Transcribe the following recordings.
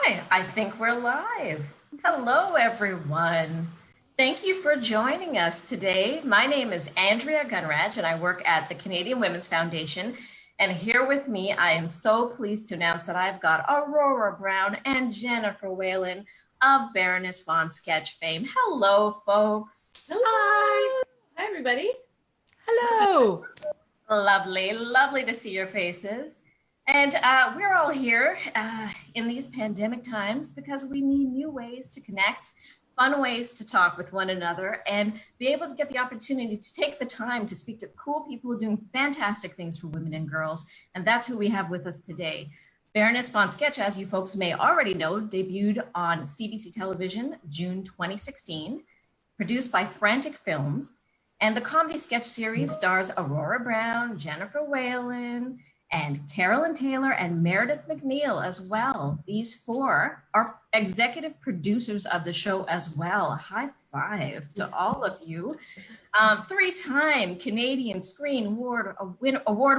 Hi, I think we're live. Hello, everyone. Thank you for joining us today. My name is Andrea Gunraj, and I work at the Canadian Women's Foundation. And here with me, I am so pleased to announce that I've got Aurora Brown and Jennifer Whalen of Baroness Von Sketch fame. Hello, folks. Hello. Hi. Hi, everybody. Hello. Lovely, lovely to see your faces. And we're all here in these pandemic times because we need new ways to connect, fun ways to talk with one another, and be able to get the opportunity to take the time to speak to cool people who are doing fantastic things for women and girls. And that's who we have with us today. Baroness Von Sketch, as you folks may already know, debuted on CBC television June 2016, produced by Frantic Films. And the comedy sketch series stars Aurora Brown, Jennifer Whalen, and Carolyn Taylor and Meredith McNeil as well. These four are executive producers of the show as well. A high five to all of you. Three-time Canadian Screen Award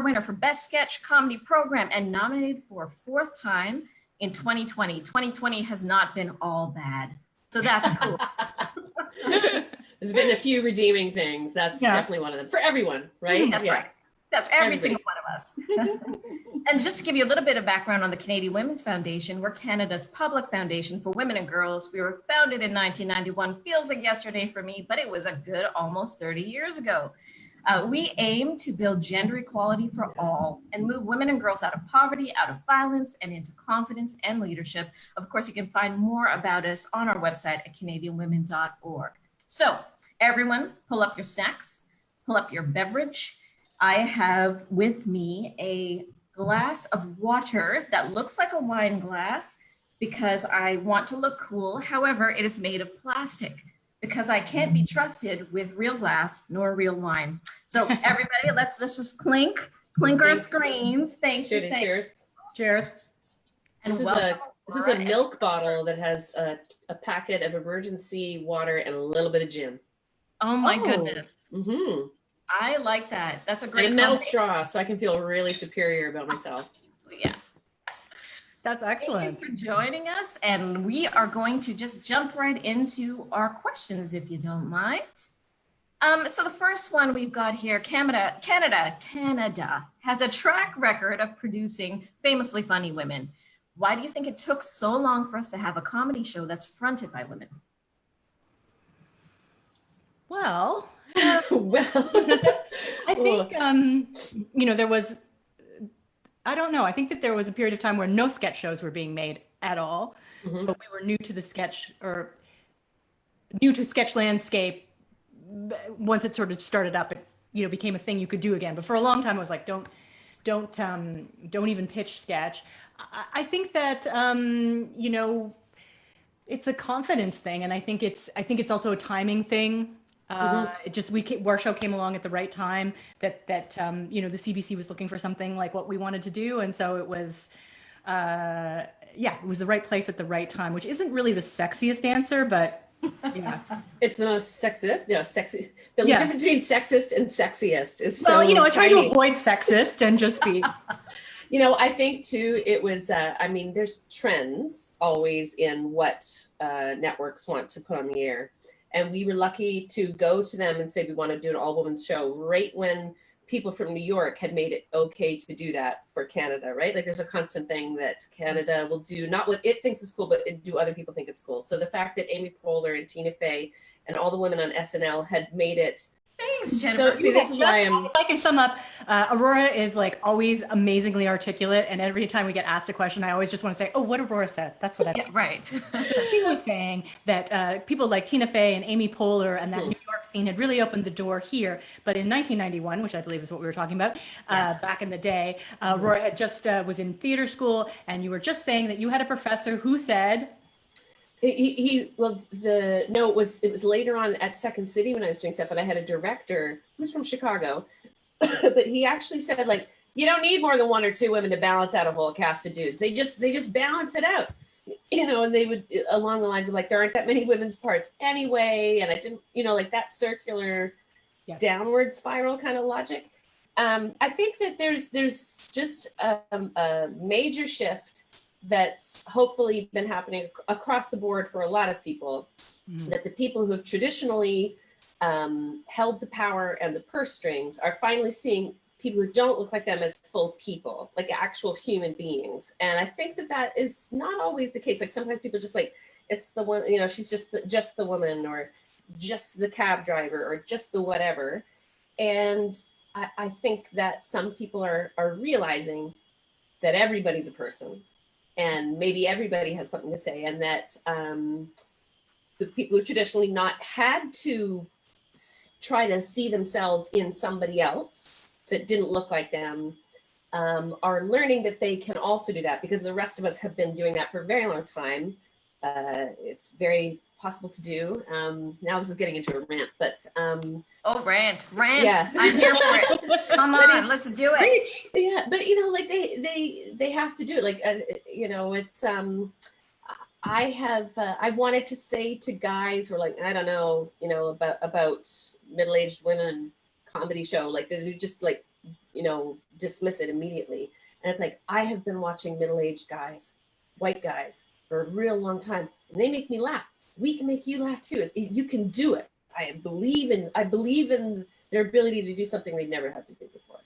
winner for Best Sketch Comedy Program and nominated for a fourth time in 2020. 2020 has not been all bad. So that's cool. There's been a few redeeming things. That's definitely one of them for everyone, right? That's right. That's every single one of us. And just to give you a little bit of background on the Canadian Women's Foundation, we're Canada's public foundation for women and girls. We were founded in 1991. Feels like yesterday for me, but it was a good almost 30 years ago. We aim to build gender equality for all and move women and girls out of poverty, out of violence, and into confidence and leadership. Of course, you can find more about us on our website at canadianwomen.org. So everyone, pull up your snacks, pull up your beverage. I have with me a glass of water that looks like a wine glass because I want to look cool. However, it is made of plastic because I can't be trusted with real glass nor real wine. So everybody, let's just clink our screens. Thank you. Cheers. Cheers. And this is a milk bottle that has a packet of emergency water and a little bit of gin. Oh my goodness. Mm-hmm. I like that. That's a great and a metal straw, so I can feel really superior about myself. Yeah. That's excellent. Thank you for joining us. And we are going to just jump right into our questions, if you don't mind. So the first one we've got here, Canada has a track record of producing famously funny women. Why do you think it took so long for us to have a comedy show that's fronted by women? Well, I think, there was, I don't know. I think that there was a period of time where no sketch shows were being made at all. Mm-hmm. So we were new to the sketch landscape. Once it sort of started up, it became a thing you could do again. But for a long time, I was like, don't even pitch sketch. I think that, it's a confidence thing. And I think it's also a timing thing. Our show came along at the right time that the CBC was looking for something like what we wanted to do. And so it was, it was the right place at the right time, which isn't really the sexiest answer, but yeah. It's the most sexist. No, sexy. The difference between sexist and sexiest is I try to avoid sexist and just be. I think too, it was, there's trends always in what networks want to put on the air. And we were lucky to go to them and say, we want to do an all women's show right when people from New York had made it okay to do that for Canada, right? Like there's a constant thing that Canada will do, not what it thinks is cool, but do other people think it's cool. So the fact that Amy Poehler and Tina Fey and all the women on SNL had made it. Thanks, Jennifer. So see, this is why if I can sum up, Aurora is like always amazingly articulate. And every time we get asked a question, I always just want to say, oh, what Aurora said. That's what I meant. Right. She was saying that people like Tina Fey and Amy Poehler and that New York scene had really opened the door here. But in 1991, which I believe is what we were talking about, back in the day, Aurora had just was in theater school. And you were just saying that you had a professor who said, it was later on at Second City when I was doing stuff, and I had a director who's from Chicago, but he actually said, like, you don't need more than one or two women to balance out a whole cast of dudes. They just balance it out, and they would, along the lines of like, there aren't that many women's parts anyway, and I didn't, like that circular downward spiral kind of logic. I think that there's just a major shift that's hopefully been happening across the board for a lot of people, that the people who have traditionally held the power and the purse strings are finally seeing people who don't look like them as full people, like actual human beings. And I think that that is not always the case. Like sometimes people just like, it's the one, you know, she's just the woman, or just the cab driver, or just the whatever. And I think that some people are realizing that everybody's a person, and maybe everybody has something to say, and that the people who traditionally not had to try to see themselves in somebody else that didn't look like them are learning that they can also do that, because the rest of us have been doing that for a very long time. It's very possible to do. Now this is getting into a rant, but oh, rant, yeah. I'm here for it. Come on, let's do it. Yeah, but you know, like they have to do it. Like you know, it's I wanted to say to guys who are like, I don't know, you know, about middle-aged women comedy show, like they just like, you know, dismiss it immediately. And it's like, I have been watching middle-aged guys, white guys, for a real long time, and they make me laugh. We can make you laugh too. You can do it. I believe in their ability to do something they've never had to do before.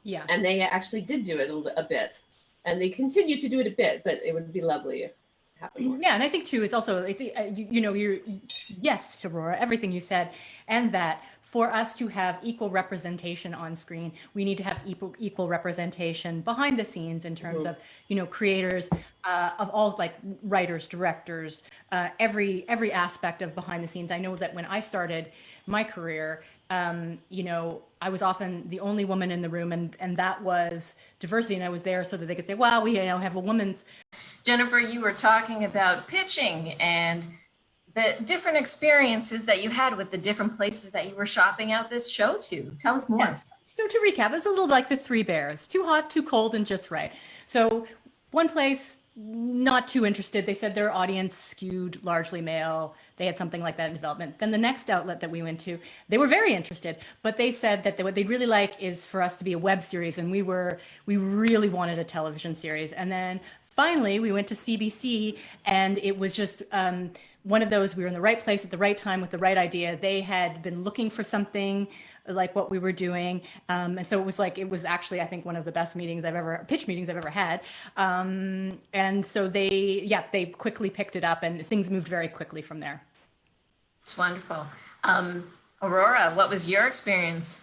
Yeah. And they actually did do it a bit, and they continue to do it a bit, but it would be lovely if it happened more. Yeah, and I think too, it's also, it's you know, yes, Aurora, everything you said, and that for us to have equal representation on screen, we need to have equal representation behind the scenes in terms of, you know, creators of all, like writers, directors, every aspect of behind the scenes. I know that when I started my career, you know, I was often the only woman in the room, and that was diversity, and I was there so that they could say, well, we, you know, have a woman's. Jennifer, you were talking about pitching and the different experiences that you had with the different places that you were shopping out this show to. Tell us more. Yes. So to recap, it's a little like the three bears: too hot, too cold, and just right. So one place, not too interested. They said their audience skewed largely male. They had something like that in development. Then the next outlet that we went to, they were very interested, but they said that what they'd really like is for us to be a web series, and we really wanted a television series. And then finally we went to CBC, and it was just one of those, we were in the right place at the right time with the right idea. They had been looking for something like what we were doing. And so it was actually, I think, one of the best pitch meetings I've ever had. And so they quickly picked it up, and things moved very quickly from there. It's wonderful. Aurora, what was your experience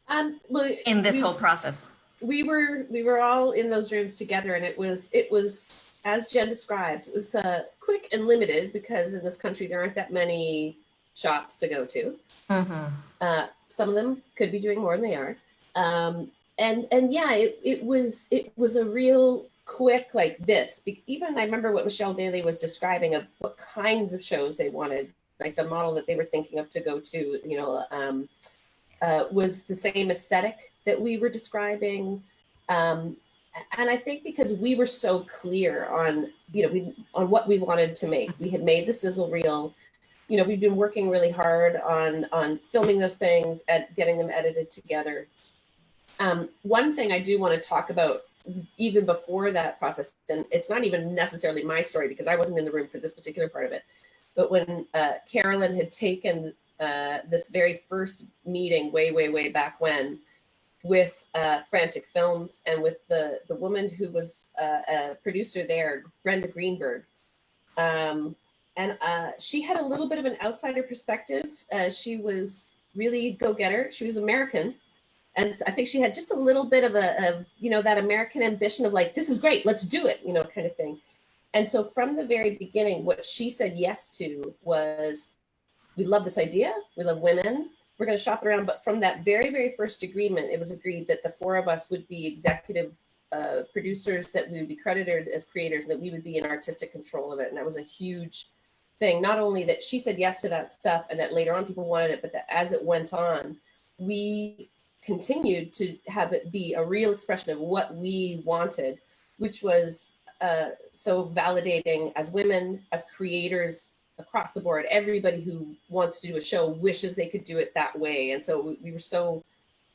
in this whole process? We were all in those rooms together, and it was, as Jen describes, it was quick and limited, because in this country there aren't that many shops to go to. Some of them could be doing more than they are, and yeah, it was a real quick, like this. Even I remember what Michelle Daly was describing of what kinds of shows they wanted, like the model that they were thinking of to go to, you know, was the same aesthetic that we were describing. And I think because we were so clear on, you know, on what we wanted to make. We had made the sizzle reel. You know, we've been working really hard on filming those things and getting them edited together. One thing I do want to talk about, even before that process, and it's not even necessarily my story because I wasn't in the room for this particular part of it, but when Carolyn had taken this very first meeting way back when, with Frantic Films, and with the woman who was a producer there, Brenda Greenberg. And she had a little bit of an outsider perspective. She was really go-getter. She was American. And I think she had just a little bit of you know, that American ambition of like, this is great, let's do it, you know, kind of thing. And so from the very beginning, what she said yes to was, we love this idea, we love women, we're going to shop it around. But from that very first agreement, it was agreed that the four of us would be executive producers, that we would be credited as creators, and that we would be in artistic control of it. And that was a huge thing. Not only that she said yes to that stuff, and that later on people wanted it, but that as it went on, we continued to have it be a real expression of what we wanted, which was so validating as women, as creators, across the board. Everybody who wants to do a show wishes they could do it that way. And so we were so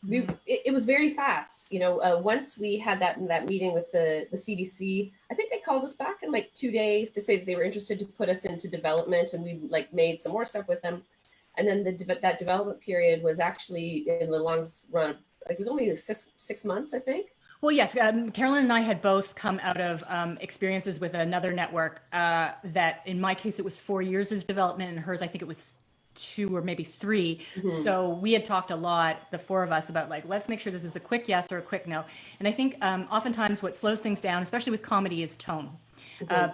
it was very fast. Once we had that meeting with the CDC, I think they called us back in like 2 days to say that they were interested to put us into development, and we like made some more stuff with them. And then that development period was actually in the longest run, it was only 6 months, I think. Well, yes, Carolyn and I had both come out of experiences with another network that in my case, it was 4 years of development, and hers, I think it was 2 or maybe 3. So we had talked a lot, the 4 of us, about like, let's make sure this is a quick yes or a quick no. And I think oftentimes what slows things down, especially with comedy, is tone.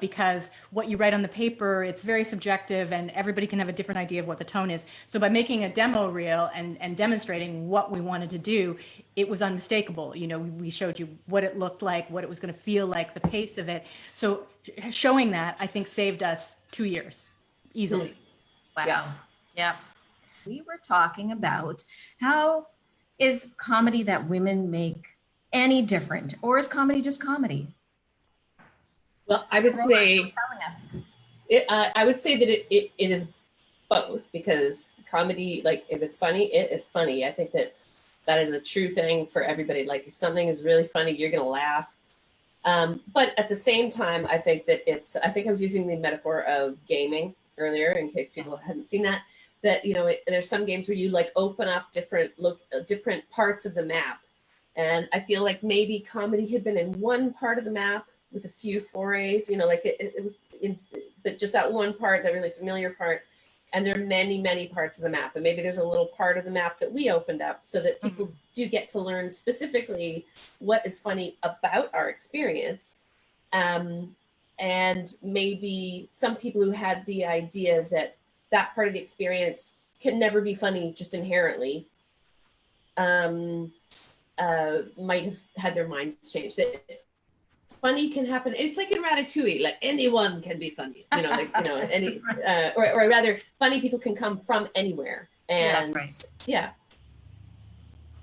Because what you write on the paper, it's very subjective, and everybody can have a different idea of what the tone is. So by making a demo reel and demonstrating what we wanted to do, it was unmistakable. We showed you what it looked like, what it was going to feel like, the pace of it. So showing that, I think, saved us 2 years easily. Wow. Yeah. We were talking about how is comedy that women make any different, or is comedy just comedy? Well, I would say I would say that it is both, because comedy, like if it's funny, it is funny. I think that is a true thing for everybody. Like if something is really funny, you're going to laugh. But at the same time, I think that I think I was using the metaphor of gaming earlier, in case people hadn't seen that there's some games where you like open up different parts of the map. And I feel like maybe comedy had been in one part of the map with a few forays, like it was but just that one part, that really familiar part. And there are many, many parts of the map. And maybe there's a little part of the map that we opened up so that people do get to learn specifically what is funny about our experience. And maybe some people who had the idea that part of the experience can never be funny just inherently, might have had their minds changed. That funny can happen. It's like in Ratatouille, like anyone can be funny, any, or rather, funny people can come from anywhere. And that's right. Yeah.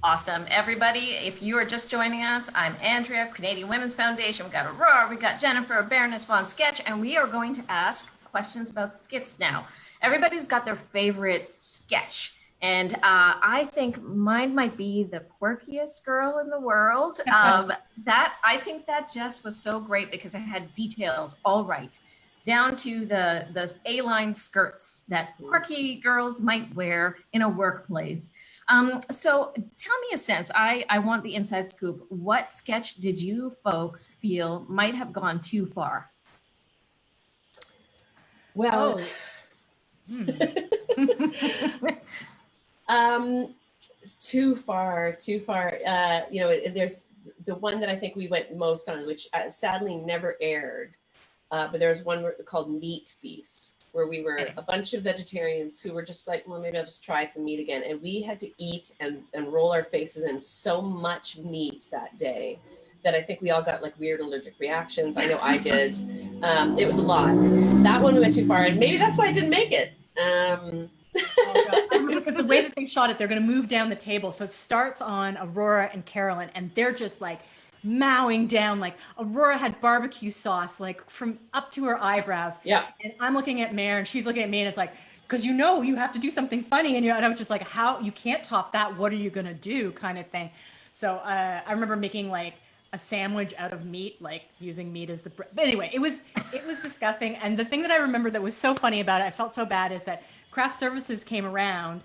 Awesome. Everybody, if you are just joining us, I'm Andrea, Canadian Women's Foundation. We've got Aurora, we've got Jennifer, Baroness von Sketch, and we are going to ask questions about skits now. Everybody's got their favorite sketch. And I think mine might be the quirkiest girl in the world. I think that just was so great because it had details all right, down to the A-line skirts that quirky girls might wear in a workplace. So tell me a sense, I want the inside scoop. What sketch did you folks feel might have gone too far? Well, too far. There's the one that I think we went most on, which sadly never aired. But there was one called Meat Feast, where we were a bunch of vegetarians who were just like, well, maybe I'll just try some meat again. And we had to eat and roll our faces in so much meat that day that I think we all got like weird allergic reactions. I know I did. It was a lot. That one we went too far, and maybe that's why I didn't make it. Because the way that they shot it, they're going to move down the table. So it starts on Aurora and Carolyn, and they're just like mowing down. Like Aurora had barbecue sauce like from up to her eyebrows. Yeah. And I'm looking at Mare, and she's looking at me, and it's like, because you have to do something funny, and I was just like, how you can't top that? What are you going to do? Kind of thing. So I remember making like a sandwich out of meat, like using meat as the bread. But anyway, it was disgusting. And the thing that I remember that was so funny about it, I felt so bad, is that craft services came around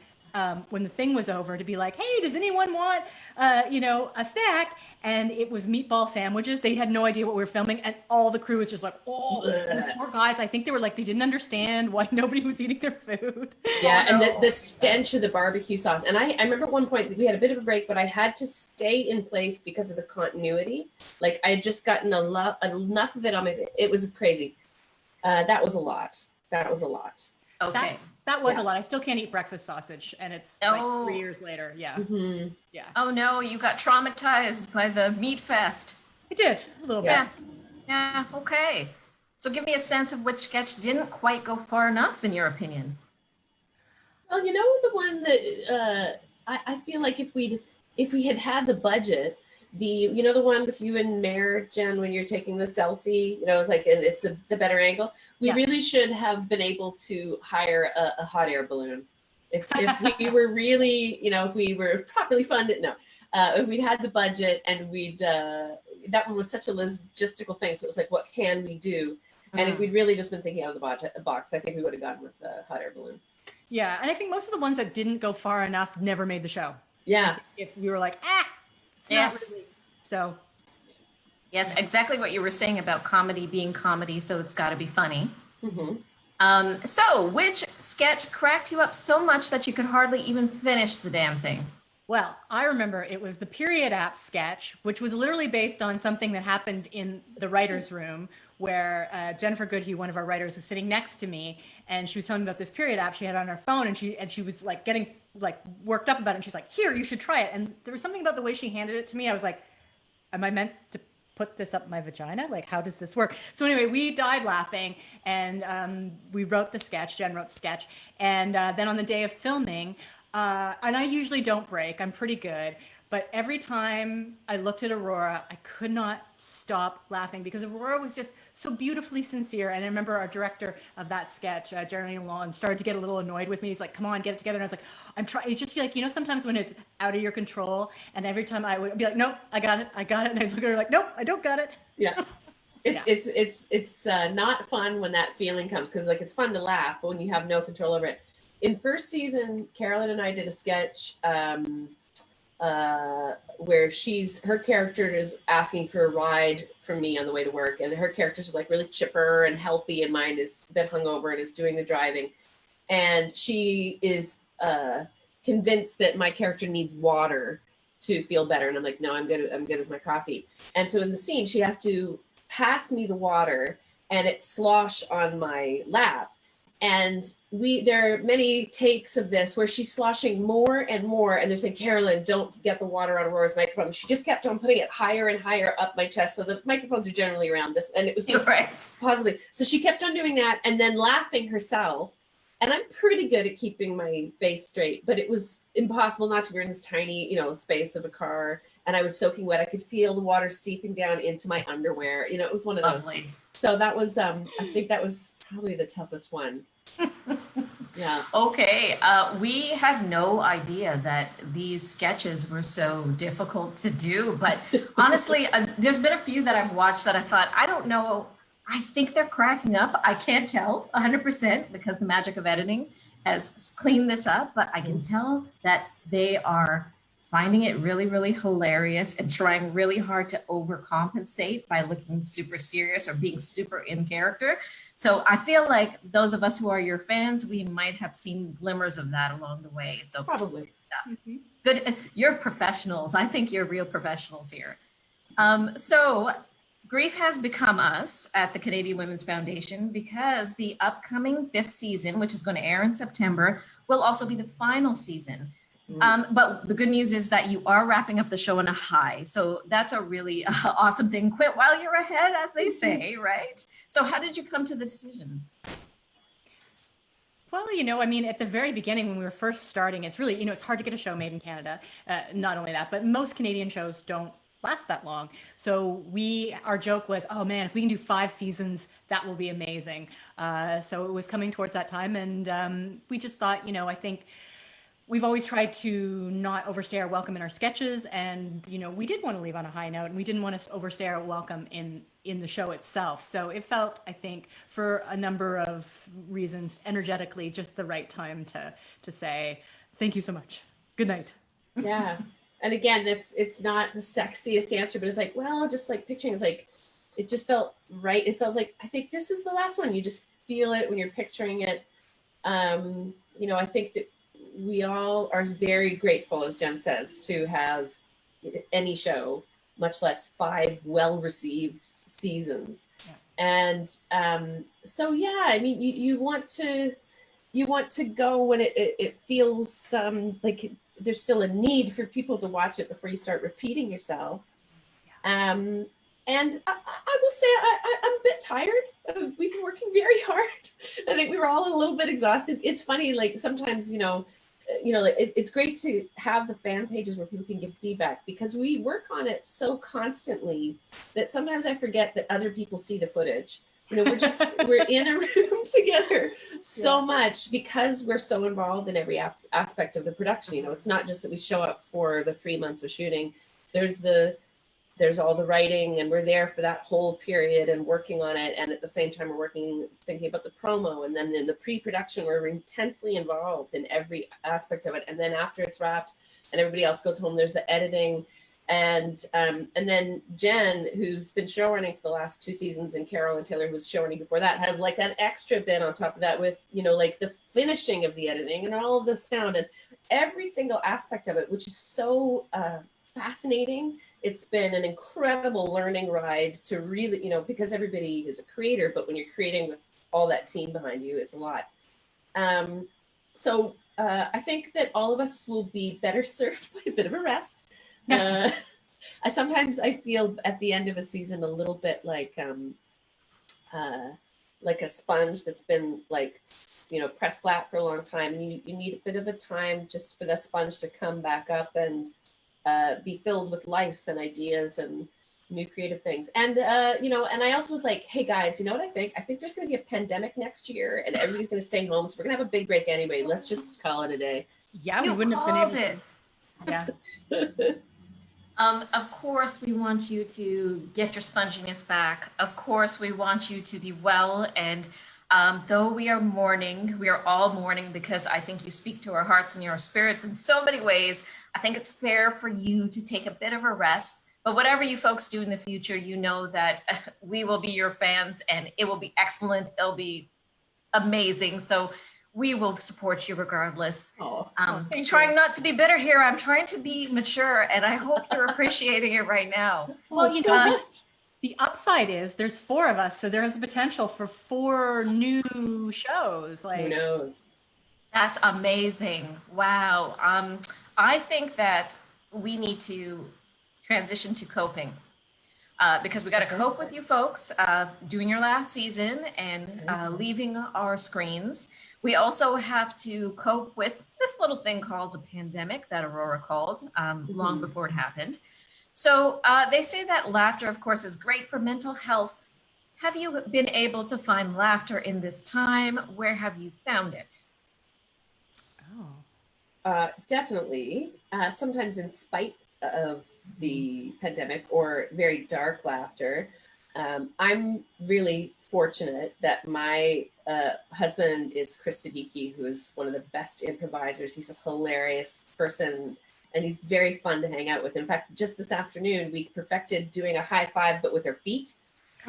when the thing was over to be like, hey, does anyone want, a snack? And it was meatball sandwiches. They had no idea what we were filming. And all the crew was just like, oh, and the poor guys, I think they were like, they didn't understand why nobody was eating their food. Yeah, and the stench of the barbecue sauce. And I remember at one point we had a bit of a break, but I had to stay in place because of the continuity. Like I had just gotten enough of it on my, it was crazy. That was a lot. Okay. That was a lot. I still can't eat breakfast sausage, and it's like 3 years later. Yeah. Mm-hmm. Yeah. Oh no, you got traumatized by the meat fest. I did a little bit. Yeah. Okay. So give me a sense of which sketch didn't quite go far enough, in your opinion. Well, the one that I feel like if we had the budget, the one with you and Mare, Jen, when you're taking the selfie, it's like, and it's the better angle. We really should have been able to hire a hot air balloon. If we were really, if we were properly funded, no, if we'd had the budget and that one was such a logistical thing. So it was like, what can we do? And if we'd really just been thinking out of the box, I think we would have gone with a hot air balloon. Yeah, and I think most of the ones that didn't go far enough never made the show. Yeah. If we were like, it's not really. So. Yes, exactly what you were saying about comedy being comedy, so it's got to be funny. So which sketch cracked you up so much that you could hardly even finish the damn thing? Well, I remember it was the period app sketch, which was literally based on something that happened in the writer's room, where Jennifer Goodhue, one of our writers, was sitting next to me, and she was telling me about this period app she had on her phone, and she was like getting like worked up about it, and she's like, "Here, you should try it." And there was something about the way she handed it to me. I was like, "Am I meant to put this up my vagina? Like, how does this work?" So anyway, we died laughing, and we wrote the sketch. Jen wrote the sketch, and then on the day of filming. And I usually don't break. I'm pretty good. But every time I looked at Aurora, I could not stop laughing because Aurora was just so beautifully sincere. And I remember our director of that sketch, Jeremy Long, started to get a little annoyed with me. He's like, "Come on, get it together." And I was like, "I'm trying." It's just like, sometimes when it's out of your control, and every time I would be like, "Nope, I got it. And I'd look at her like, "Nope, I don't got it." Yeah. It's not fun when that feeling comes, because like it's fun to laugh, but when you have no control over it. In first season, Carolyn and I did a sketch where her character is asking for a ride from me on the way to work, and her character's like really chipper and healthy, and mine is been hungover and is doing the driving, and she is convinced that my character needs water to feel better, and I'm like, "No, I'm good with my coffee." And so in the scene, she has to pass me the water, and it slosh on my lap. And there are many takes of this where she's sloshing more and more, and they're saying, "Carolyn, don't get the water on Aurora's microphone." She just kept on putting it higher and higher up my chest. So the microphones are generally around this, and it was just positively. So she kept on doing that and then laughing herself. And I'm pretty good at keeping my face straight, but it was impossible not to. We're in this tiny, space of a car, and I was soaking wet. I could feel the water seeping down into my underwear. It was one of those. Lovely. So that was, I think that was probably the toughest one. Yeah. Okay. We had no idea that these sketches were so difficult to do, but honestly, there's been a few that I've watched that I thought, I don't know. I think they're cracking up. I can't tell 100% because the magic of editing has cleaned this up, but I can tell that they are finding it really, really hilarious and trying really hard to overcompensate by looking super serious or being super in character. So I feel like those of us who are your fans, we might have seen glimmers of that along the way. So probably. Good. You're professionals. I think you're real professionals here. So Grief has become us at the Canadian Women's Foundation because the upcoming 5th season, which is going to air in September, will also be the final season. But the good news is that you are wrapping up the show on a high. So that's a really awesome thing. Quit while you're ahead, as they say, right? So how did you come to the decision? Well, at the very beginning when we were first starting, it's really, it's hard to get a show made in Canada. Not only that, but most Canadian shows don't last that long. So our joke was, "Oh man, if we can do 5 seasons, that will be amazing." So it was coming towards that time. And we just thought, I think we've always tried to not overstay our welcome in our sketches. And, we did want to leave on a high note, and we didn't want to overstay our welcome in the show itself. So it felt, I think, for a number of reasons, energetically, just the right time to say, "Thank you so much. Good night." Yeah. And again, it's not the sexiest answer, but it's like, well, just like picturing, it's like, it just felt right. It feels like, I think this is the last one. You just feel it when you're picturing it. I think that we all are very grateful, as Jen says, to have any show, much less 5 well-received seasons. Yeah. And so, yeah, I mean, you want to go when it feels like there's still a need for people to watch it before you start repeating yourself. Yeah. And I will say I'm a bit tired. We've been working very hard. I think we were all a little bit exhausted. It's funny, like sometimes, it's great to have the fan pages where people can give feedback, because we work on it so constantly that sometimes I forget that other people see the footage. we're in a room together so much because we're so involved in every aspect of the production. It's not just that we show up for the 3 months of shooting. There's all the writing, and we're there for that whole period and working on it. And at the same time, we're thinking about the promo. And then in the pre-production, we're intensely involved in every aspect of it. And then after it's wrapped and everybody else goes home, there's the editing. And then Jen, who's been showrunning for the last 2 seasons, and Carol and Taylor, who was showrunning before that, had like an extra bit on top of that with, like the finishing of the editing and all of the sound and every single aspect of it, which is so fascinating. It's been an incredible learning ride to really, because everybody is a creator, but when you're creating with all that team behind you, it's a lot. So I think that all of us will be better served by a bit of a rest. Sometimes I feel at the end of a season a little bit like a sponge that's been pressed flat for a long time, and you need a bit of a time just for the sponge to come back up and be filled with life and ideas and new creative things. And and I also was like, hey guys, you know what I think there's going to be a pandemic next year and everybody's going to stay home, so we're going to have a big break anyway. Let's just call it a day. Yeah, we wouldn't have been able to. Yeah. Of course, we want you to get your sponginess back. Of course, we want you to be well. And though we are mourning, we are all mourning, because I think you speak to our hearts and your spirits in so many ways. I think it's fair for you to take a bit of a rest. But whatever you folks do in the future, that we will be your fans, and it will be excellent. It'll be amazing. So we will support you regardless. Trying not to be bitter here. I'm trying to be mature, and I hope you're appreciating it right now. Well, the upside is there's 4 of us, so there is a potential for 4 new shows. Who knows? That's amazing. Wow. I think that we need to transition to coping. Because we got to cope with you folks doing your last season and leaving our screens. We also have to cope with this little thing called a pandemic that Aurora called long before it happened. So they say that laughter, of course, is great for mental health. Have you been able to find laughter in this time? Where have you found it? Definitely. Sometimes in spite of the pandemic, or very dark laughter. I'm really fortunate that my husband is Chris Siddiqui, who is one of the best improvisers. He's a hilarious person, and he's very fun to hang out with. In fact, just this afternoon, we perfected doing a high five, but with our feet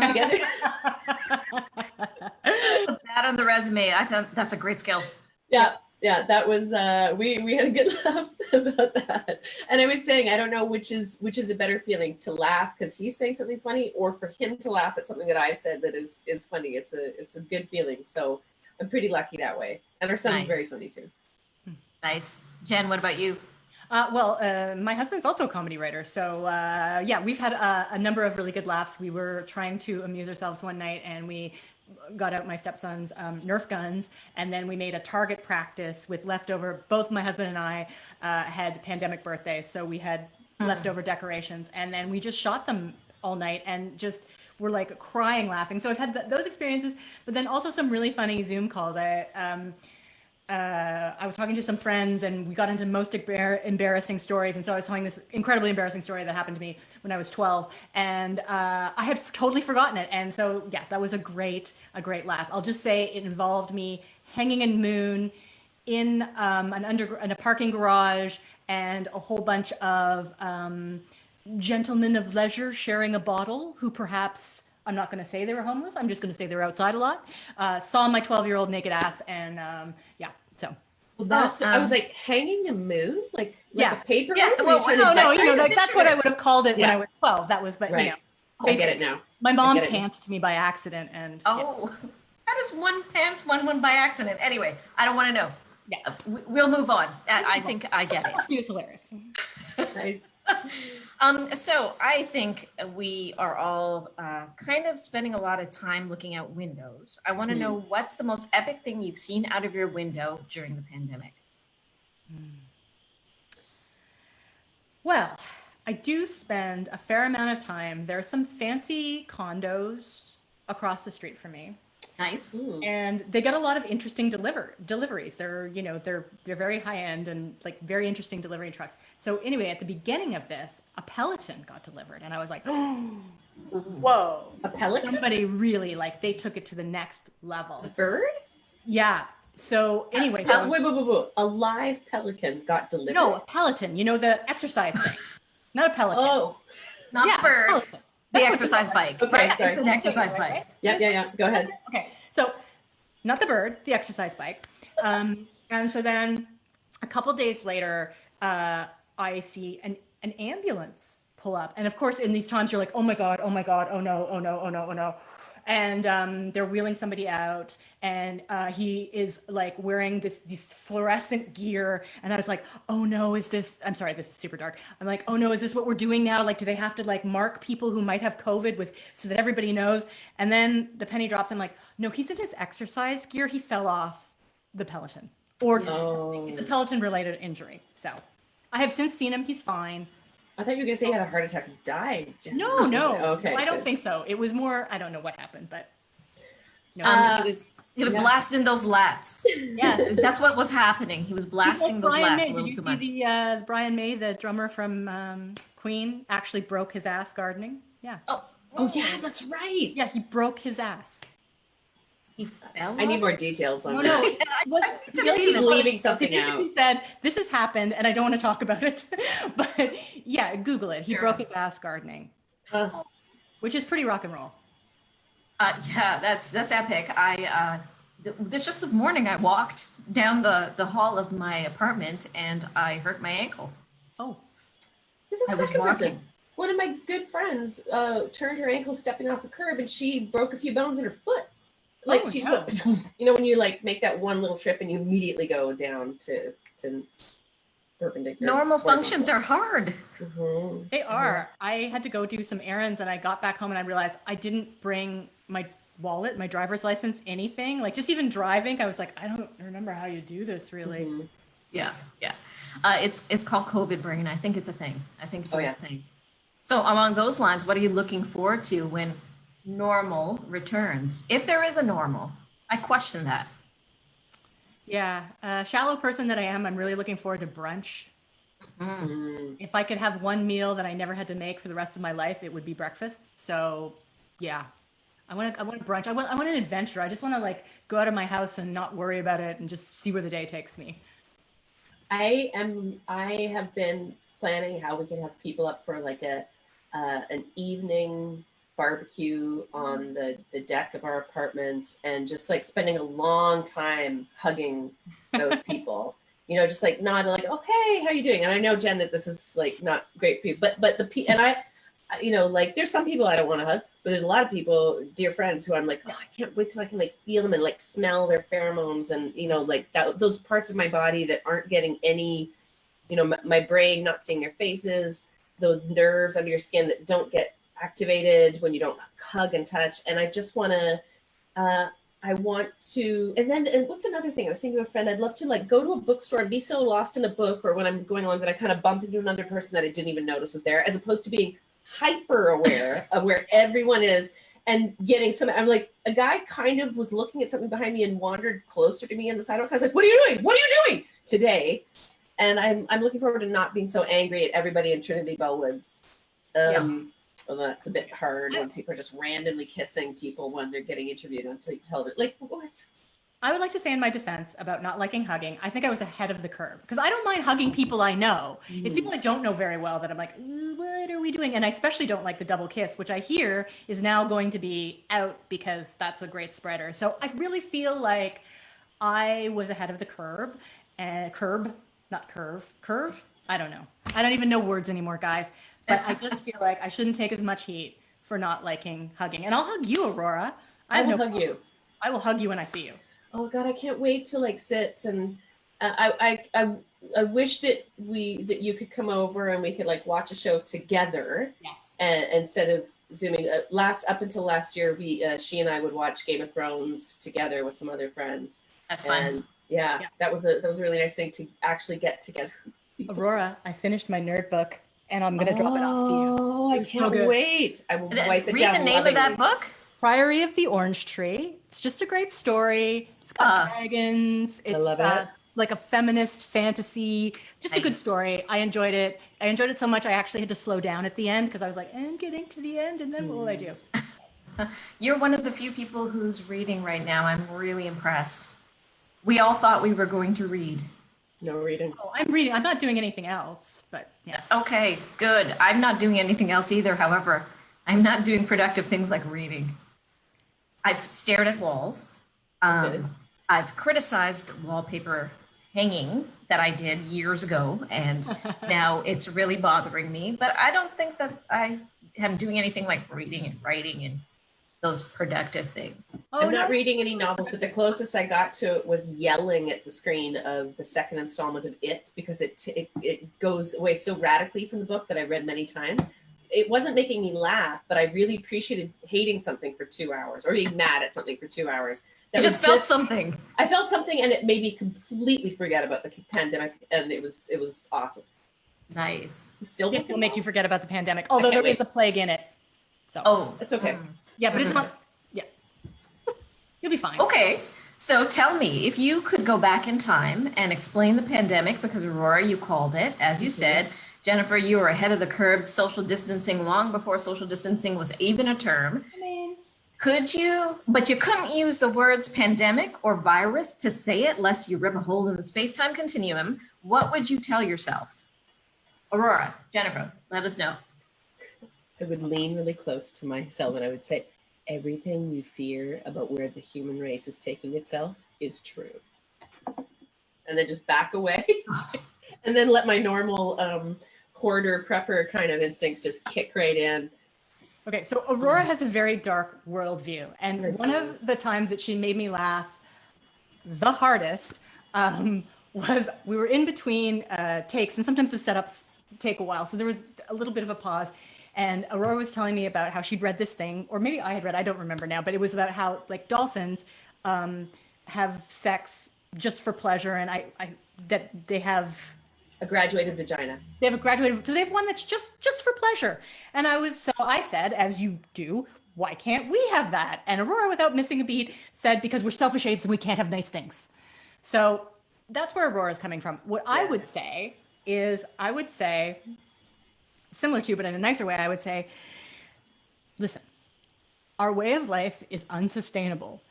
together. Put that on the resume. I thought that's a great skill. Yeah, that was we had a good laugh about that. And I was saying, I don't know which is a better feeling, to laugh because he's saying something funny, or for him to laugh at something that I've said that is funny. It's a good feeling. So I'm pretty lucky that way. And our son's very funny too. Nice. Jen, what about you? My husband's also a comedy writer. So we've had a number of really good laughs. We were trying to amuse ourselves one night, and we got out my stepson's Nerf guns, and then we made a target practice with leftover. Both my husband and I had pandemic birthdays, so we had leftover decorations, and then we just shot them all night and just were like crying laughing. So I've had those experiences, but then also some really funny Zoom calls. I was talking to some friends, and we got into most embarrassing stories. And so I was telling this incredibly embarrassing story that happened to me when I was 12, and I had totally forgotten it. And so, yeah, that was a great laugh. I'll just say it involved me hanging in Moon in in a parking garage, and a whole bunch of gentlemen of leisure sharing a bottle who perhaps, I'm not going to say they were homeless. I'm just going to say they were outside a lot. Saw my 12-year-old naked ass, and so. I was like, hanging a moon, like a paper. Yeah. Well, that's what I would have called it when I was 12. That was, but I get it now. My mom pantsed me by accident, and how does one pants one by accident? Anyway, I don't want to know. Yeah, we'll move on. I think I get it. It's hilarious. Nice. So I think we are all kind of spending a lot of time looking out windows. I want to know, what's the most epic thing you've seen out of your window during the pandemic? Well, I do spend a fair amount of time. There are some fancy condos across the street from me. Nice. Ooh. And they get a lot of interesting deliveries. They're, you know, they're very high end and like very interesting delivery trucks. So anyway, at the beginning of this, a Peloton got delivered, and I was like, oh, whoa, A pelican? somebody really like they took it to the next level. A bird? Yeah. So anyway, Wait. A live pelican got delivered. no, a Peloton. You know, the exercise thing, not a pelican. Oh, Not yeah, a bird. Peloton. The That's what exercise it's bike. Okay, right? sorry. It's an exercise bike. Right? yeah. Go ahead. Okay, so not the bird, the exercise bike. And so then a couple days later, I see an ambulance pull up. And of course, in these times, you're like, oh my God, oh no. And they're wheeling somebody out, and he is like wearing these fluorescent gear. And I was like, oh no, I'm sorry, this is super dark. I'm like, oh no, is this what we're doing now? Like, do they have to like mark people who might have COVID so that everybody knows? And then the penny drops. I'm like, no, he's in his exercise gear. He fell off the Peloton, or it's a Peloton related injury. So I have since seen him. He's fine. I thought you were going to say he had a heart attack and died. No. Okay. I don't think so. It was more, I don't know what happened, but no. He was blasting those lats. Yes. That's what was happening. He was blasting those Brian lats May. a Did little you too see much. the Brian May, the drummer from Queen, actually broke his ass gardening? Yeah. Oh yeah, that's right. Yeah, he broke his ass. He fell. I need more details on No, that. no. I feel like he's leaving something He out. said, this has happened and I don't want to talk about it. But yeah, Google it. He Sure. broke his ass gardening, which is pretty rock and roll. Yeah, that's epic. This just this morning I walked down the hall of my apartment and I hurt my ankle. Oh, You're the I was second person. walking. One of my good friends turned her ankle stepping off a curb, and she broke a few bones in her foot. Like Oh, she's, no. you know, when you like make that one little trip and you immediately go down to perpendicular. Normal functions are hard. Mm-hmm. they are. I had to go do some errands and I got back home and I realized I didn't bring my wallet, my driver's license, anything. Like just even driving, I was like, I don't remember how you do this really. Mm-hmm. Yeah. It's called COVID brain. I think it's a thing. I think it's a real thing. So along those lines, what are you looking forward to when normal returns? If there is a normal, I question that. Yeah, shallow person that I am, I'm really looking forward to brunch. Mm. If I could have one meal that I never had to make for the rest of my life, it would be breakfast. So yeah, I want brunch. I want an adventure. I just want to like go out of my house and not worry about it and just see where the day takes me. I have been planning how we can have people up for like an evening barbecue on the deck of our apartment, and just like spending a long time hugging those people. You know, just like not like, oh hey, how you doing? And I know, Jen, that this is like not great for you, but I you know, like there's some people I don't want to hug, but there's a lot of people, dear friends, who I'm like, oh, I can't wait till I can like feel them and like smell their pheromones, and you know, like those parts of my body that aren't getting any, you know, my brain not seeing their faces, those nerves under your skin that don't get activated when you don't hug and touch. And I just want to I want to, and what's another thing? I was saying to a friend, I'd love to like go to a bookstore and be so lost in a book or when I'm going along that I kind of bump into another person that I didn't even notice was there, as opposed to being hyper aware of where everyone is and getting some. I'm like, a guy kind of was looking at something behind me and wandered closer to me on the sidewalk. I was like, what are you doing? What are you doing today? And I'm looking forward to not being so angry at everybody in Trinity Bellwoods. Well, that's a bit hard when people are just randomly kissing people when they're getting interviewed on television. Like, what? I would like to say in my defense about not liking hugging, I think I was ahead of the curve because I don't mind hugging people I know. It's people I don't know very well that I'm like, what are we doing? And I especially don't like the double kiss, which I hear is now going to be out because that's a great spreader. So I really feel like I was ahead of the curve. Curve? I don't know. I don't even know words anymore, guys. But I just feel like I shouldn't take as much heat for not liking hugging. And I'll hug you, Aurora. I will hug you. I will hug you when I see you. Oh God, I can't wait to like sit and I wish that you could come over and we could like watch a show together. Yes. And instead of Zooming. Up until last year, she and I would watch Game of Thrones together with some other friends. That's fun. And yeah, that was a really nice thing to actually get together. Aurora, I finished my nerd book. And I'm going to drop it off to you. Oh, I can't wait. I will wipe it Read down. the name of that book? Priory of the Orange Tree. It's just a great story. It's got dragons. It's love it. like a feminist fantasy. Just a good Nice. story. I enjoyed it. I enjoyed it so much I actually had to slow down at the end because I was like, I'm getting to the end, and then what will I do? You're one of the few people who's reading right now. I'm really impressed. We all thought we were going to read. No reading. Oh, I'm reading. I'm not doing anything else, but yeah. Okay, good. I'm not doing anything else either. However, I'm not doing productive things like reading. I've stared at walls. Good. I've criticized wallpaper hanging that I did years ago, and now it's really bothering me. But I don't think that I am doing anything like reading and writing and those productive things. I'm not reading any novels, but the closest I got to it was yelling at the screen of the second installment of It, because it goes away so radically from the book that I read many times. It wasn't making me laugh, but I really appreciated hating something for 2 hours or being mad at something for 2 hours. You just felt something. I felt something, and it made me completely forget about the pandemic, and it was awesome. Nice. Still It will make you forget about the pandemic, although there is a plague in it. So Oh, It's okay. yeah, but it's not. Yeah, you'll be fine. Okay. So tell me, if you could go back in time and explain the pandemic, because Aurora, you called it, as you said. Jennifer, you were ahead of the curve, social distancing long before social distancing was even a term. I mean, Could you, but you couldn't use the words pandemic or virus to say it lest you rip a hole in the space-time continuum. What would you tell yourself? Aurora, Jennifer, let us know. I would lean really close to myself and I would say, everything you fear about where the human race is taking itself is true. And then just back away and then let my normal hoarder prepper kind of instincts just kick right in. okay, so Aurora has a very dark worldview, and one of the times that she made me laugh the hardest was we were in between takes, and sometimes the setups take a while, so there was a little bit of a pause. And Aurora was telling me about how she'd read this thing, or maybe I had read, I don't remember now, but it was about how like dolphins have sex just for pleasure, and that they have A graduated vagina. They have a graduated, so they have one that's just for pleasure. And I said, as you do, why can't we have that? And Aurora, without missing a beat, said, because we're selfish apes and we can't have nice things. So that's where Aurora's coming from. What I would say is, similar to you, but in a nicer way, I would say, listen, our way of life is unsustainable.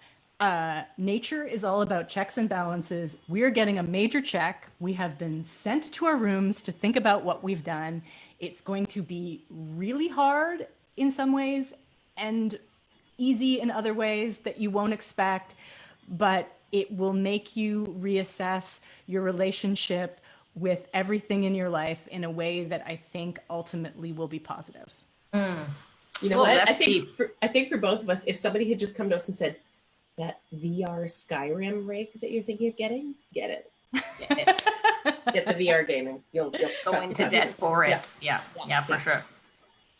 Nature is all about checks and balances. We're getting a major check. We have been sent to our rooms to think about what we've done. It's going to be really hard in some ways and easy in other ways that you won't expect, but it will make you reassess your relationship with everything in your life in a way that I think ultimately will be positive. You know what? I think for both of us, if somebody had just come to us and said, that VR Skyrim rig that you're thinking of getting, get it. Get the VR gaming. You'll Go into debt for it. Yeah, for sure.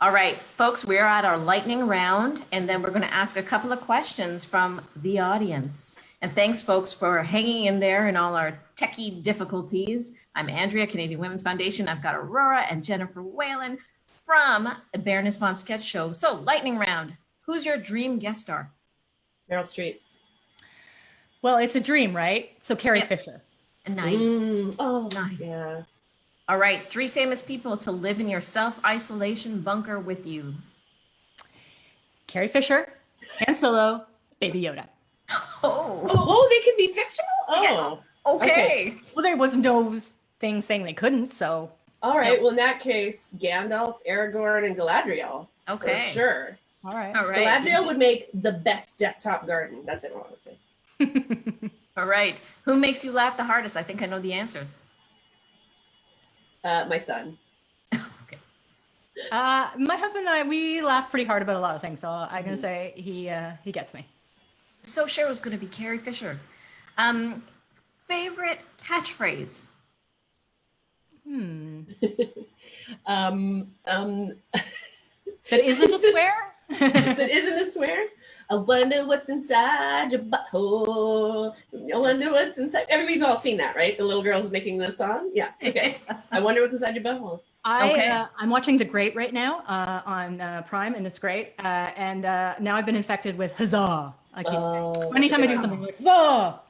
All right, folks, we're at our lightning round, and then we're going to ask a couple of questions from the audience. And thanks, folks, for hanging in there in all our techie difficulties. I'm Andrea, Canadian Women's Foundation. I've got Aurora and Jennifer Whalen from the Baroness Von Sketch Show. So, lightning round. Who's your dream guest star? Meryl Streep. Well, it's a dream, right? So Carrie Fisher. Nice. Oh, Nice. Yeah. All right, 3 famous people to live in your self-isolation bunker with you. Carrie Fisher, Han Solo, Baby Yoda. Oh, they can be fictional? Oh. Okay. Well, there was no thing saying they couldn't, so. All right. Well, in that case, Gandalf, Aragorn, and Galadriel. Okay. For sure. All right. Galadriel would make the best desktop garden. That's it. What I would say. All right. Who makes you laugh the hardest? I think I know the answers. My son. Okay. My husband and I, we laugh pretty hard about a lot of things, so I'm gonna say he gets me. So Cheryl's going to be Carrie Fisher. Favorite catchphrase? That isn't a swear? That isn't a swear? I wonder what's inside your butthole. I wonder what's inside. We've all seen that, right? The little girls making this song. Yeah. Okay. I wonder what's inside your butthole. Okay. I'm watching The Great right now on Prime, and it's great. And now I've been infected with huzzah. I keep saying. Oh, Anytime I do something like huzzah.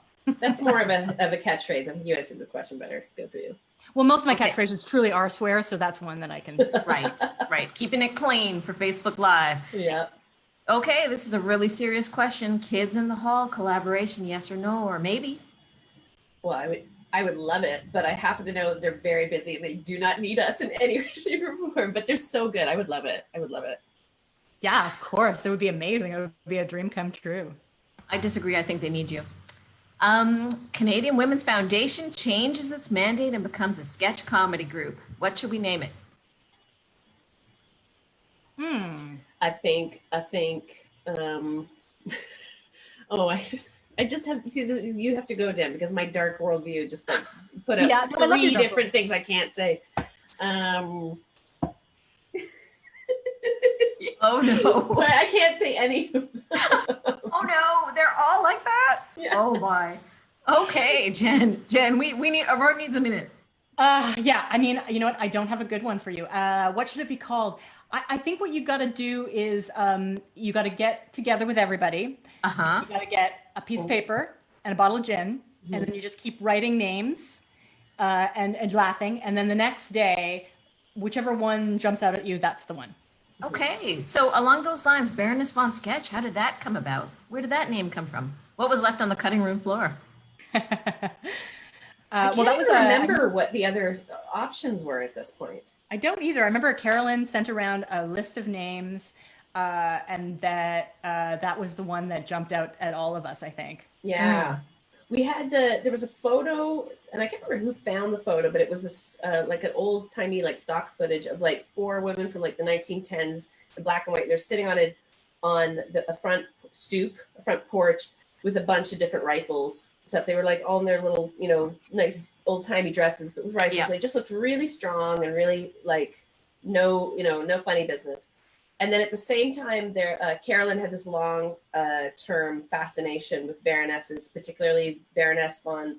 that's more of a catchphrase. I think you answered the question better. Good for you. Well, most of my Okay. catchphrases truly are swears, so that's one that I can. Right. Keeping it clean for Facebook Live. Yeah. Okay, this is a really serious question. Kids in the Hall collaboration, yes or no, or maybe? Well, I would love it, but I happen to know that they're very busy and they do not need us in any way, shape, or form. But they're so good. I would love it. I would love it. Yeah, of course. It would be amazing. It would be a dream come true. I disagree. I think they need you. Canadian Women's Foundation changes its mandate and becomes a sketch comedy group. What should we name it? I think, oh, I just have to see this. You have to go, Dan, because my dark worldview just like put up Yeah, I love your three dark different things I can't say. Oh no. Sorry, I can't say any. Oh no, they're all like that? Yeah. Oh my. Okay, Jen, we need, Aurora needs a minute. Yeah, I mean, you know what? I don't have a good one for you. What should it be called? I think what you got to do is you got to get together with everybody. Uh-huh. You got to get a piece of paper and a bottle of gin, and then you just keep writing names and laughing. And then the next day, whichever one jumps out at you, that's the one. Okay, so along those lines, Baroness von Sketch, how did that come about? Where did that name come from? What was left on the cutting room floor? I can't well, that was even remember what the other options were at this point. I don't either. I remember Carolyn sent around a list of names, and that was the one that jumped out at all of us, I think. Yeah. We had there was a photo, and I can't remember who found the photo, but it was this like an old timey like stock footage of like 4 women from like the 1910s in black and white. They're sitting on a front stoop, a front porch with a bunch of different rifles. Stuff. They were like all in their little, nice old timey dresses, but with rifles. Yeah. They just looked really strong and really like no funny business. And then at the same time, Carolyn had this long term fascination with baronesses, particularly Baroness von,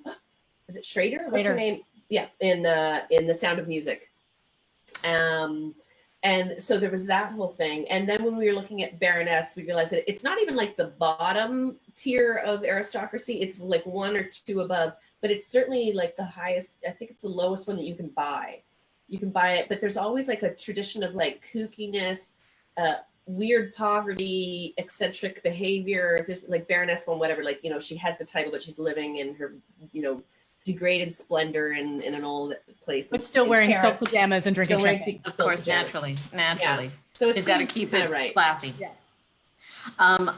is it Schrader? What's her name? Yeah, in The Sound of Music. And so there was that whole thing. And then when we were looking at Baroness, we realized that it's not even like the bottom tier of aristocracy. It's like 1 or 2 above, but it's certainly like the highest. I think it's the lowest one that you can buy. You can buy it, but there's always like a tradition of like kookiness, weird poverty, eccentric behavior. There's like Baroness von whatever, like, she has the title, but she's living in her, degraded splendor in an old place. But still wearing silk pajamas and drinking champagne. Of course, naturally. Yeah. So She's got to keep it right. classy. Yeah.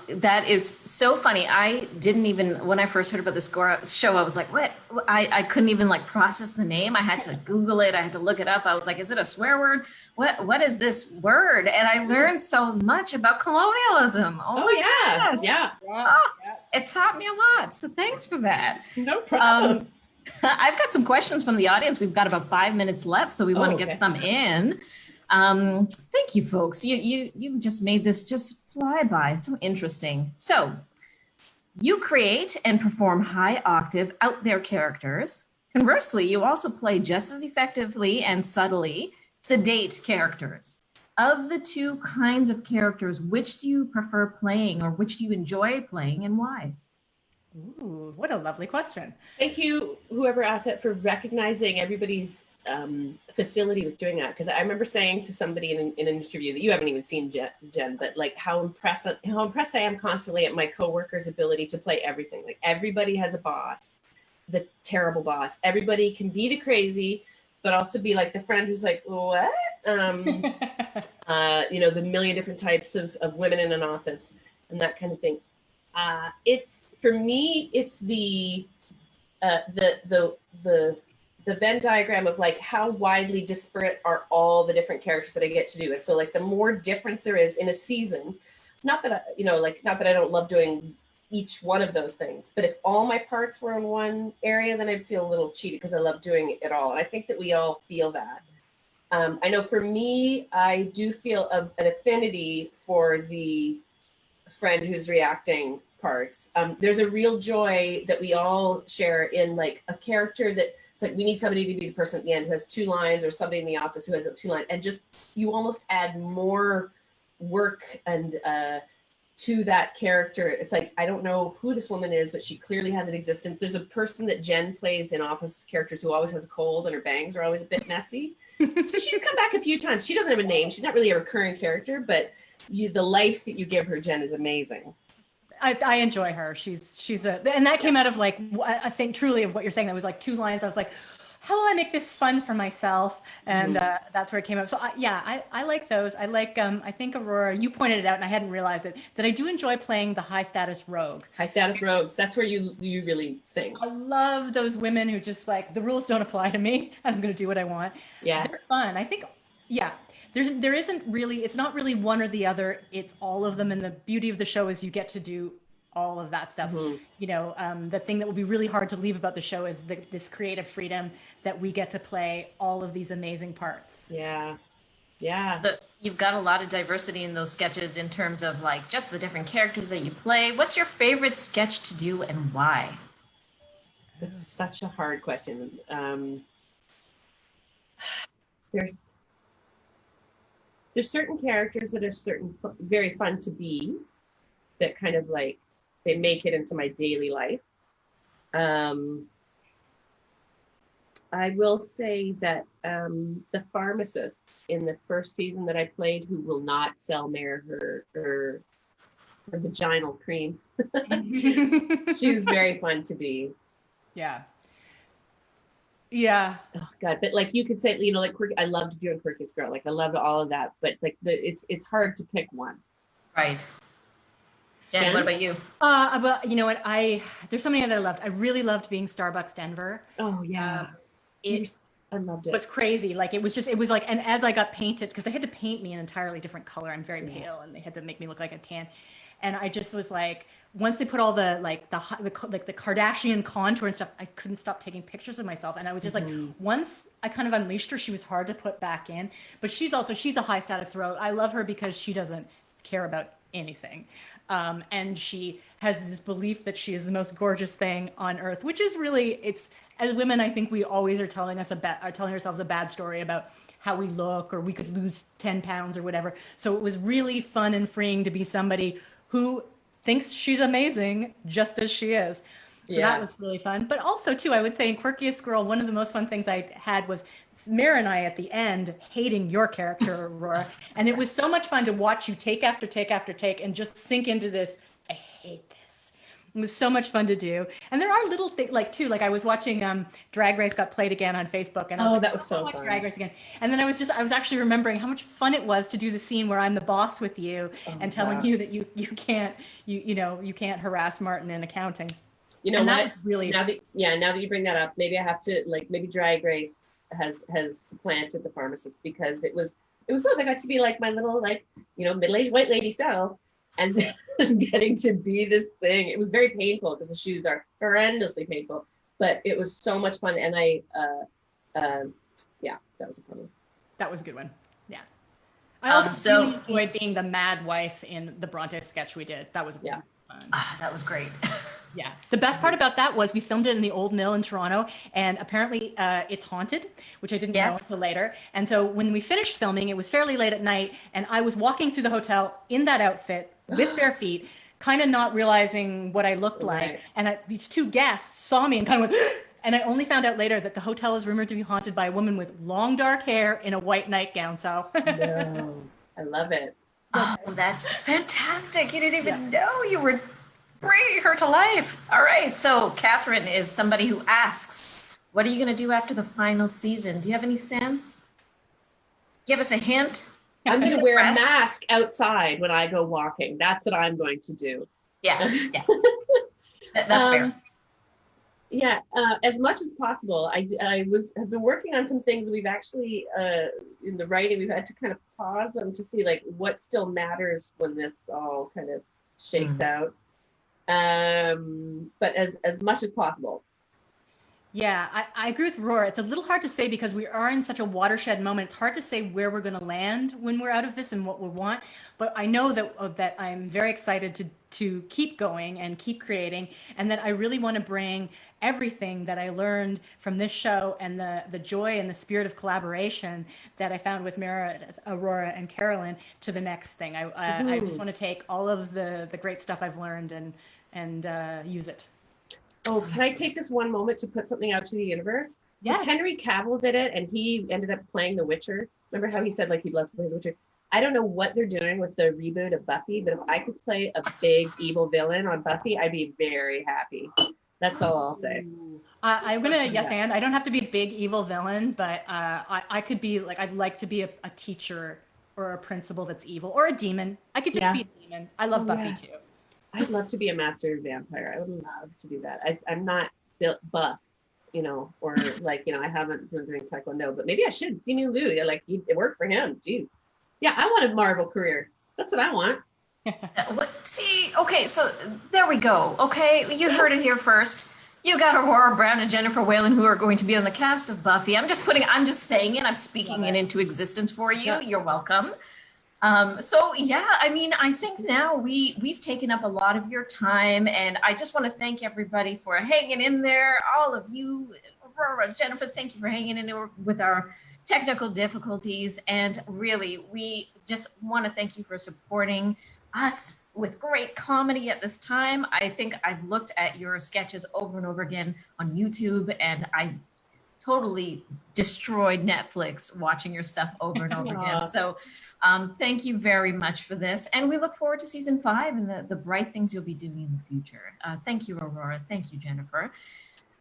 That is so funny. I didn't even, when I first heard about this show, I was like, what? I couldn't even like process the name. I had to Google it. I had to look it up. I was like, is it a swear word? What is this word? And I learned so much about colonialism. Oh yeah. Gosh. Yeah. Oh, it taught me a lot. So thanks for that. No problem. I've got some questions from the audience. We've got about 5 minutes left, so we want to get some in. Thank you, folks. You just made this just fly by. It's so interesting. So you create and perform high octave out there characters. Conversely, you also play just as effectively and subtly sedate characters. Of the 2 kinds of characters, which do you prefer playing, or which do you enjoy playing, and why? Ooh, what a lovely question. Thank you, whoever asked that, for recognizing everybody's facility with doing that. Because I remember saying to somebody in an interview that you haven't even seen, Jen, but like how impressed I am constantly at my coworkers' ability to play everything. Like everybody has a boss, the terrible boss. Everybody can be the crazy, but also be like the friend who's like, what? The million different types of women in an office and that kind of thing. It's for me, it's the Venn diagram of like how widely disparate are all the different characters that I get to do. And so like the more difference there is in a season, not that I don't love doing each one of those things, but if all my parts were in one area, then I'd feel a little cheated because I love doing it all. And I think that we all feel that. I know for me, I do feel an affinity for the friend who's reacting parts. There's a real joy that we all share in like a character that It's like we need somebody to be the person at the end who has 2 lines, or somebody in the office who has a 2 line, and just you almost add more work and to that character. It's like, I don't know who this woman is, but she clearly has an existence. There's a person that Jen plays in Office characters who always has a cold and her bangs are always a bit messy. So she's come back a few times. She doesn't have a name. She's not really a recurring character, but the life that you give her, Jen, is amazing. I enjoy her. She's and that came out of like, I think truly of what you're saying. That was like 2 lines. I was like, how will I make this fun for myself? And that's where it came up. So I like those. I like, I think Aurora, you pointed it out and I hadn't realized it, that I do enjoy playing the high status rogue. High status rogues. That's where you really sing. I love those women who just like, the rules don't apply to me. I'm going to do what I want. Yeah. They're fun. I think, there isn't really, it's not really one or the other. It's all of them. And the beauty of the show is you get to do all of that stuff. You know, the thing that will be really hard to leave about the show is this creative freedom that we get to play all of these amazing parts. Yeah. So you've got a lot of diversity in those sketches in terms of like just the different characters that you play. What's your favorite sketch to do and why? That's such a hard question. There's certain characters that are very fun to be, that kind of like, they make it into my daily life. I will say that the pharmacist in the first season that I played, who will not sell Mare her vaginal cream, she was very fun to be. Yeah. Oh God, but like you could say, you know, like Quirky, I loved doing Quirky's Girl. Like I loved all of that, but like it's hard to pick one. Right. Jen, what about you? Well, you know what? There's so many that I loved. I really loved being Starbucks Denver. Oh yeah. I loved it. It was crazy. Like it was like, and as I got painted, because they had to paint me an entirely different color. I'm very pale, and they had to make me look like a tan. And I just was like, once they put all the Kardashian contour and stuff, I couldn't stop taking pictures of myself. And I was just like, once I kind of unleashed her, she was hard to put back in. But she's a high status rogue. I love her because she doesn't care about anything. And she has this belief that she is the most gorgeous thing on earth, which is really, it's, as women, I think we always are telling ourselves a bad story about how we look, or we could lose 10 pounds or whatever. So it was really fun and freeing to be somebody who thinks she's amazing just as she is. So that was really fun. But also too, I would say in Quirkiest Girl, one of the most fun things I had was Mare and I at the end hating your character, Aurora. And it was so much fun to watch you take after take after take and just sink into this, I hate this. It was so much fun to do. And there are little things like too, like I was watching Drag Race got played again on Facebook, and I was like, that was so fun. Drag Race again. And then I was actually remembering how much fun it was to do the scene where I'm the boss with you and telling you that you can't harass Martin in accounting. You know, and that was really now that you bring that up, maybe I have to maybe Drag Race has supplanted the pharmacist, because it was both. I got to be like my little middle-aged white lady self, and then getting to be this thing. It was very painful because the shoes are horrendously painful, but it was so much fun. And that was a fun one. That was a good one. Yeah. I also really enjoyed being the mad wife in the Bronte sketch we did. That was really fun. That was great. Yeah. The best part about that was we filmed it in the old mill in Toronto, and apparently it's haunted, which I didn't know until later. And so when we finished filming, it was fairly late at night, and I was walking through the hotel in that outfit with bare feet, kind of not realizing what I looked like. And these 2 guests saw me and kind of went, and I only found out later that the hotel is rumored to be haunted by a woman with long dark hair in a white nightgown. So no, I love it. Oh, that's fantastic. You didn't even know you were bringing her to life. All right. So Catherine is somebody who asks, what are you going to do after the final season? Do you have any sense? Give us a hint. I'm going to wear a mask outside when I go walking. That's what I'm going to do. Yeah. That's fair. Yeah, as much as possible. I have been working on some things. We've actually, in the writing, we've had to kind of pause them to see like what still matters when this all kind of shakes out. But as much as possible. Yeah, I agree with Aurora. It's a little hard to say because we are in such a watershed moment. It's hard to say where we're going to land when we're out of this and what we want. But I know that I'm very excited to keep going and keep creating, and that I really want to bring everything that I learned from this show and the joy and the spirit of collaboration that I found with Mara, Aurora, and Carolyn to the next thing. I just want to take all of the great stuff I've learned and use it. Oh, can I take this one moment to put something out to the universe? Yes. Henry Cavill did it, and he ended up playing The Witcher. Remember how he said like he'd love to play The Witcher? I don't know what they're doing with the reboot of Buffy, but if I could play a big evil villain on Buffy, I'd be very happy. That's all I'll say. I'm gonna yes and I don't have to be a big evil villain, but I could be like I'd like to be a teacher or a principal that's evil or a demon. I could just be a demon. I love Buffy too. I'd love to be a master vampire. I would love to do that. I'm not buff, or like, I haven't been doing taekwondo, but maybe I should. Simu Liu, like it worked for him. Geez. Yeah, I want a Marvel career. That's what I want. See, okay, so there we go. Okay, you heard it here first. You got Aurora Brown and Jennifer Whalen who are going to be on the cast of Buffy. I'm just saying it. I'm speaking it into existence for you. You're welcome. So yeah, I mean, I think now we've taken up a lot of your time, and I just want to thank everybody for hanging in there. All of you, Aurora, Jennifer, thank you for hanging in there with our technical difficulties. And really, we just want to thank you for supporting us with great comedy at this time. I think I've looked at your sketches over and over again on YouTube, and I totally destroyed Netflix watching your stuff over and over again. So thank you very much for this. And we look forward to season 5 and the bright things you'll be doing in the future. Thank you, Aurora. Thank you, Jennifer.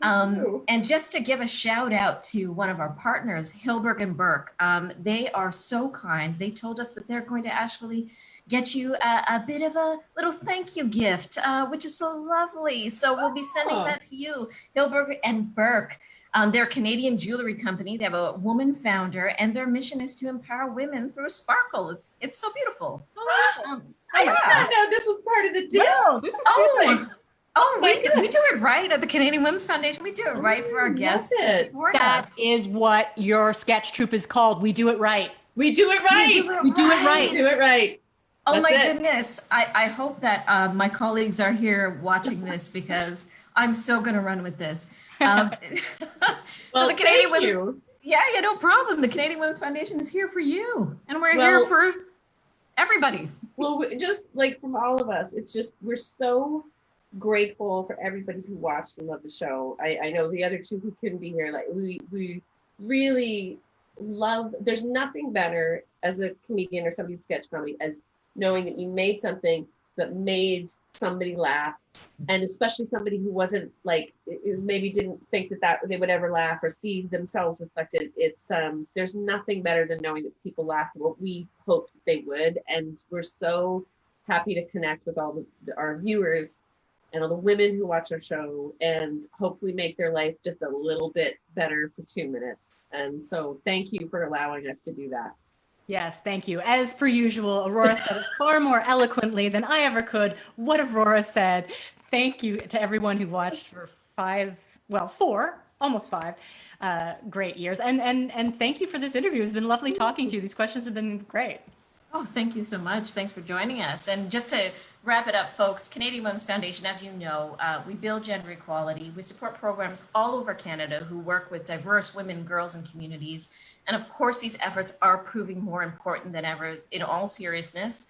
And just to give a shout out to one of our partners, Hilberg and Burke. They are so kind. They told us that they're going to actually get you a bit of a little thank you gift, which is so lovely. So we'll be sending that to you, Hilberg and Burke. They're a Canadian jewelry company. They have a woman founder, and their mission is to empower women through sparkle. It's so beautiful. I did not know this was part of the deal. We do it right at the Canadian Women's Foundation. We do it right for our guests. That is what your sketch troupe is called. We do it right. We do it right. We do it right. We do it right. Oh my goodness. I hope that my colleagues are here watching this because I'm so going to run with this. Well, so the Canadian Women's, no problem. The Canadian Women's Foundation is here for you, and we're here for everybody. Well, just like from all of us, it's just we're so grateful for everybody who watched and loved the show. I know the other two who couldn't be here. Like we really love. There's nothing better as a comedian or somebody who sketch comedy as knowing that you made something that made somebody laugh, and especially somebody who wasn't like maybe didn't think that they would ever laugh or see themselves reflected. It's there's nothing better than knowing that people laughed at what we hoped they would, and we're so happy to connect with all our viewers and all the women who watch our show and hopefully make their life just a little bit better for 2 minutes. And so thank you for allowing us to do that. Yes, thank you. As per usual, Aurora said it far more eloquently than I ever could. What Aurora said. Thank you to everyone who watched for 4, almost 5 great years. And thank you for this interview. It's been lovely talking to you. These questions have been great. Oh, thank you so much. Thanks for joining us. And just to wrap it up, folks, Canadian Women's Foundation, as you know, we build gender equality. We support programs all over Canada who work with diverse women, girls, and communities. And of course, these efforts are proving more important than ever. In all seriousness,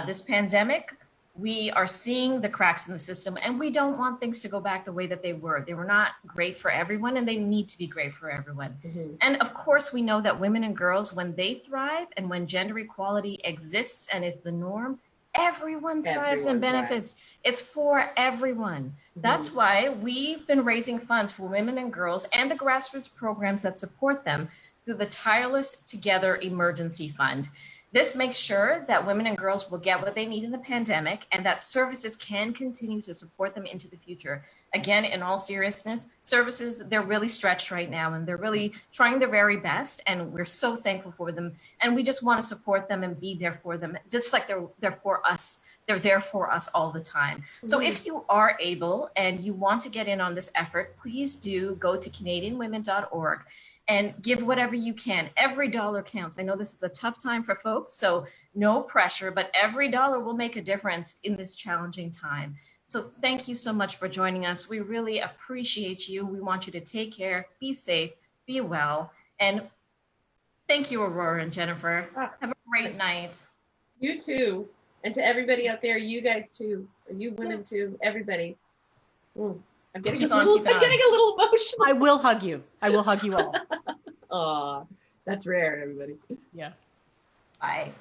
this pandemic, we are seeing the cracks in the system, and we don't want things to go back the way that they were. They were not great for everyone, and they need to be great for everyone. Mm-hmm. And of course, we know that women and girls, when they thrive and when gender equality exists and is the norm, everyone thrives and benefits. It's for everyone. Mm-hmm. That's why we've been raising funds for women and girls and the grassroots programs that support them through the Tireless Together Emergency Fund. This makes sure that women and girls will get what they need in the pandemic and that services can continue to support them into the future. Again, in all seriousness, services, they're really stretched right now and they're really trying their very best, and we're so thankful for them. And we just want to support them and be there for them, just like they're for us. They're there for us all the time. So if you are able and you want to get in on this effort, please do go to canadianwomen.org and give whatever you can. Every dollar counts. I know this is a tough time for folks, so no pressure, but every dollar will make a difference in this challenging time. So thank you so much for joining us. We really appreciate you. We want you to take care, be safe, be well, and thank you, Aurora and Jennifer. Have a great night. You too. And to everybody out there, you guys too, you women too, everybody. I'm getting a little emotional. I will hug you. I will hug you all. Aw, that's rare, everybody. Yeah. Bye.